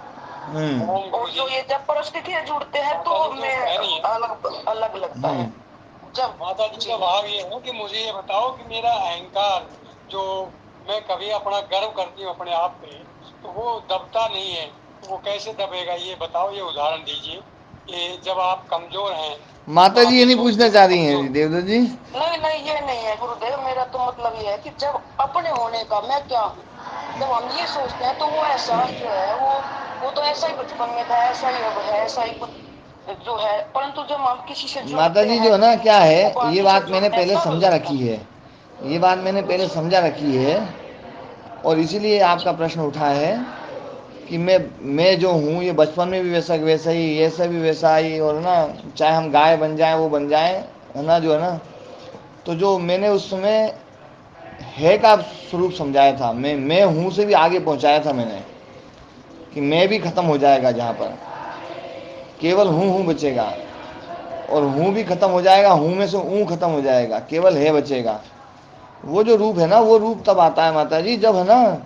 और जो ये जब परिस्थितियां जुड़ते हैं तो मैं अलग अलग लगता है। जब माता जी का भाव ये है कि मुझे ये बताओ कि मेरा अहंकार जो मैं कभी अपना गर्व करती हूँ अपने आप पे, तो वो दबता नहीं है, तो वो कैसे दबेगा ये बताओ, ये उदाहरण दीजिए कि जब आप कमजोर हैं। माता आप जी ये नहीं सोचते पूछना हैं चाह कि रही हैं कमजोर, देवदत्त जी। नहीं नहीं ये नहीं है गुरुदेव, मेरा तो मतलब ये है कि जब अपने होने का मैं क्या हूँ, जब हम ये सोचते हैं तो वो एहसास जो है वो तो ऐसा ही बचपन में था, ऐसा ही अब है, ऐसा ही कुछ जो है। परंतु जब हम किसी से माता जुड़ते जी जो हैं, है ना क्या है, ये उपाधि से बात मैंने जुड़ते हैं पहले तब समझा लगता रखी है, ये बात मैंने पहले जी समझा रखी है, और इसीलिए आपका जी प्रश्न उठा है कि मैं जो हूँ ये बचपन में भी वैसा वैसा ही, ये सब भी वैसा ही, और ना चाहे हम गाय बन जाए वो बन जाए, है ना जो है ना, तो जो मैंने उस समय है का स्वरूप समझाया था, मैं हूँ से भी आगे पहुँचाया था मैंने, कि मैं भी खत्म हो जाएगा जहाँ पर केवल हूँ बचेगा, और हूँ भी खत्म हो जाएगा, हूँ में से ऊ खत्म हो जाएगा, केवल है बचेगा। वो जो रूप है ना, वो रूप तब आता है माता जी जब है ना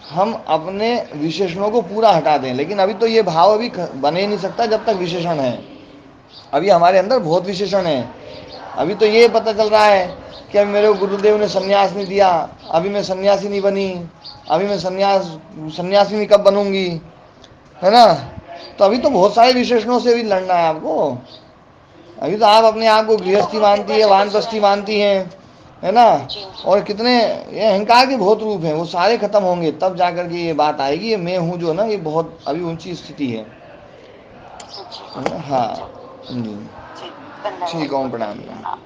हम अपने विशेषणों को पूरा हटा दें। लेकिन अभी तो ये भाव अभी बने ही नहीं सकता जब तक विशेषण है। अभी हमारे अंदर बहुत विशेषण है। अभी तो ये पता चल रहा है कि अभी मेरे को गुरुदेव ने संन्यास नहीं दिया, अभी मैं सन्यासी नहीं बनी, अभी मैं सन्यासी नहीं कब बनूंगी, है ना। तो अभी तो बहुत सारे विशेषणों से भी लड़ना है आपको। अभी तो आप अपने आप को ये तो गृहस्थी गुरुदेव मानती है, वैसे तो वानप्रस्थी मानती हैं, है ना। जी जी और कितने ये अहंकार के बहुत रूप हैं, वो सारे खत्म होंगे तब जाकर के ये बात आएगी। ये मैं हूँ जो ना, ये बहुत अभी ऊंची स्थिति है जी ना। गुरुदेव हाँ चलो जी। जी, धन्यवाद ठीक है, ओम गुरुदेव। प्रणाम। हाँ।